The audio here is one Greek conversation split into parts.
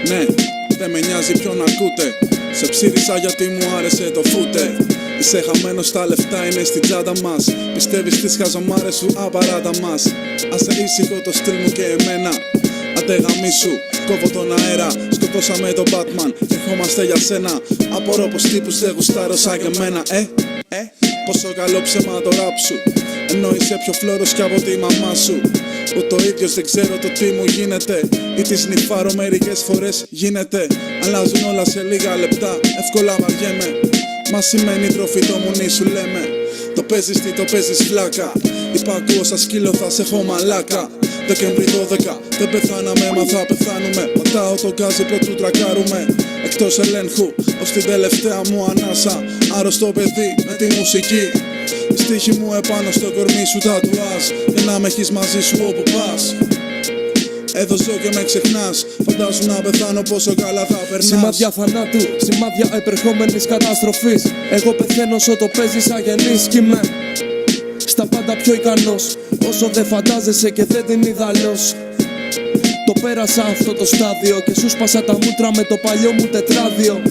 Ναι, δεν με νοιάζει ποιον ακούτε. Σε ψήρισα γιατί μου άρεσε το φούτε. Είσαι χαμένος, τα λεφτά είναι στην τσάντα μας. Πιστεύεις τις χαζομάρες σου, απαράτα μας. Άσε ήσυχο το στυλ μου και εμένα. Άντε γαμίσου, κόβω τον αέρα. Σκοτώσαμε τον Batman και ερχόμαστε για σένα. Απορώ πως τύπους δεν γουστάρω σαν και εμένα. Πόσο καλό ψέμα το ράπ σου. Ενώ είσαι πιο φλόρος κι από τη μαμά σου. Που το ίδιος δεν ξέρω το τι μου γίνεται. Ή τη σνιφάρω μερικές φορές γίνεται. Αλλάζουν όλα σε λίγα λεπτά, εύκολα βαριέμαι. Μα σημαίνει τροφή το μουνί σου λέμε. Το παίζεις τι το παίζεις φλάκα. Υπακούω σαν σκύλο θα σε έχω μαλάκα. Δεκέμβρη 12, δεν πεθάναμε μα θα πεθάνουμε. Πατάω το γκάζι πρωτού τρακάρουμε. Εκτός ελέγχου, ως την τελευταία μου ανάσα. Άρρωστο παιδί με τη μουσική. Στίχη μου επάνω στο κορμί σου τατουάζ. Για να με έχεις μαζί σου όπου πας. Εδώ ζω και με ξεχνάς. Φαντάσου να πεθάνω πόσο καλά θα περνάς. Σημάδια θανάτου, σημάδια επερχόμενης καταστροφής. Εγώ πεθαίνω όσο το παίζεις αγενής. Κι είμαι στα πάντα πιο ικανός. Όσο δεν φαντάζεσαι και δεν την είδα αλλιώς. Το πέρασα αυτό το στάδιο και σου σπάσα τα μούτρα με το παλιό μου τετράδιο.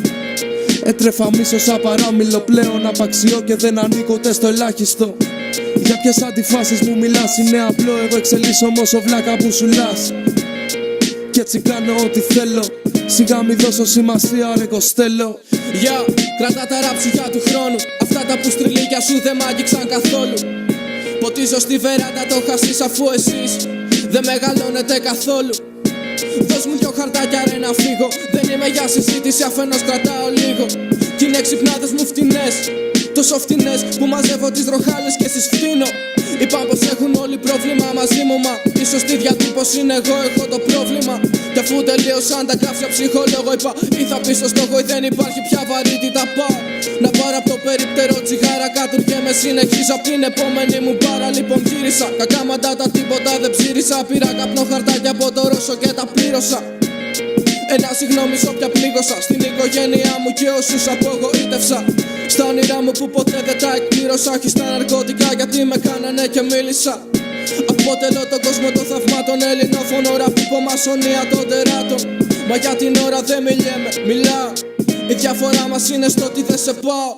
Έτρεφα μίσος απαράμιλο, πλέον απαξιώ και δεν ανήκω ούτε στο ελάχιστο. Για ποιες αντιφάσεις μου μιλάς, είναι απλό, εγώ εξελίσσομαι όσο βλάκα που σου λάς. Κι έτσι κάνω ό,τι θέλω, σιγά μη δώσω σημασία ρε Κοστέλο. Κρατά τα ράψουγια του χρόνου, αυτά τα πουστριλίκια σου δεν μ' άγγιξαν καθόλου. Ποτίζω στη βεράντα το χασίς αφού εσείς δεν μεγαλώνετε καθόλου. Δώσ' μου δυο χαρτάκια ρε να φύγω. Δεν είμαι για συζήτηση, αφενός κρατάω λίγο. Κι είναι ξυπνάδες μου φτηνές, τόσο φτηνές που μαζεύω τις ροχάλες και στις φτύνω. Είπαν πως έχουν όλοι πρόβλημα μαζί μου, μα ίσως τη διατύπωση είναι εγώ έχω το πρόβλημα. Κι αφού τελείωσαν τα κάψια ψυχολόγο είπα ή θα πει στο στόχο ή δεν υπάρχει πια βαρύτητα. Πάω να πάρω από το περίπτερο τσιγάρα, κατουργέμαι συνεχίζω απ' την επόμενη μου μπάρα. Λοιπόν γύρισα, κακά μαντάτα τίποτα δεν ψήρισα. Πήρα καπνό χαρτάκια από το Ρώσο και τα πλήρωσα. Ένα συγγνώμη σ' όποια πλήγωσα. Στην οικογένειά μου και όσους απογοήτευσα. Στα όνειρά μου που ποτέ δεν τα εκπλήρωσα. Κι στα ναρκωτικά γιατί με κάνανε και μίλησα. Αποτελώ τον κόσμο των θαυμάτων. Ελληνόφωνο ραπ, υπομασονία των τεράτων. Μα για την ώρα δεν μιλιέμαι, μιλάω. Η διαφορά μας είναι στο ότι δεν σε πάω.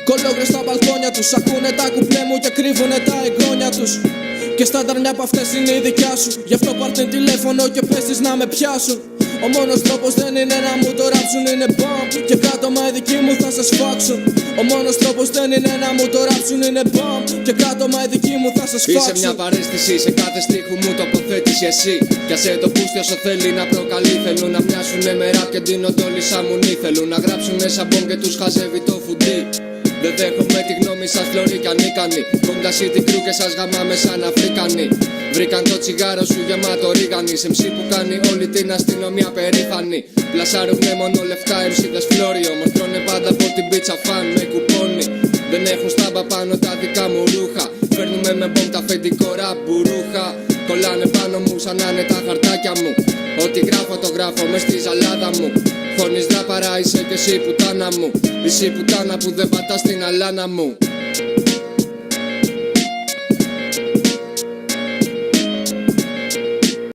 Κολόγρες στα μπαλκόνια τους, ακούνε τα κουπλέ μου και κρύβουνε τα εγγόνια τους. Και στάνταρ μια από αυτές είναι η δικιά σου. Γι' αυτό πάρτε τηλέφωνο και πες τις να με πιάσουν. Ο μόνος τρόπος δεν είναι να μου το ράψουν, είναι μπαμ. Και κάτω μα οι δικοί μου θα σε σφάξουν. Ο μόνος τρόπος δεν είναι να μου το ράψουν, είναι μπαμ. Και κάτω μα οι δικοί μου θα σε σφάξουν. Είσαι μια παρέστηση, σε κάθε στίχο μου τοποθέτηση εσύ. Κι ας το πούστη όσο θέλει να προκαλεί. Θέλουν να μοιάσουνε με ραπ και ντύνονται όλοι σαν μουνί. Θέλουν να γράψουνε σαν μπομ και τους χαζεύει το φουντί. Δεν δέχομαι τη γνώμη σας φλωρή κι ανίκανη. Κόμτα city crew και σας γαμάμε σαν Αφρικανοί. Βρήκαν το τσιγάρο σου γεμάτο ρίγανη. Σε MC που κάνει όλη την αστυνομία περήφανη. Πλασάρουνε μόνο λεφτά εμσίδες φλόρι. Όμως τρώνε πάντα από την πίτσα φαν με κουπόνι. Δεν έχουν στάμπα πάνω τα δικά μου ρούχα. Φέρνουμε με μπομ τα αφεντικό ραπ μπουρούχα. Κολλάνε πάνω μου σαν να είναι τα χαρτάκια μου. Ό,τι γράφω το γράφω μες στη ζαλάδα μου. Χώνεις δράπαρα είσαι κι εσύ πουτάνα μου. Εσύ πουτάνα που δεν πατάς την αλάνα μου.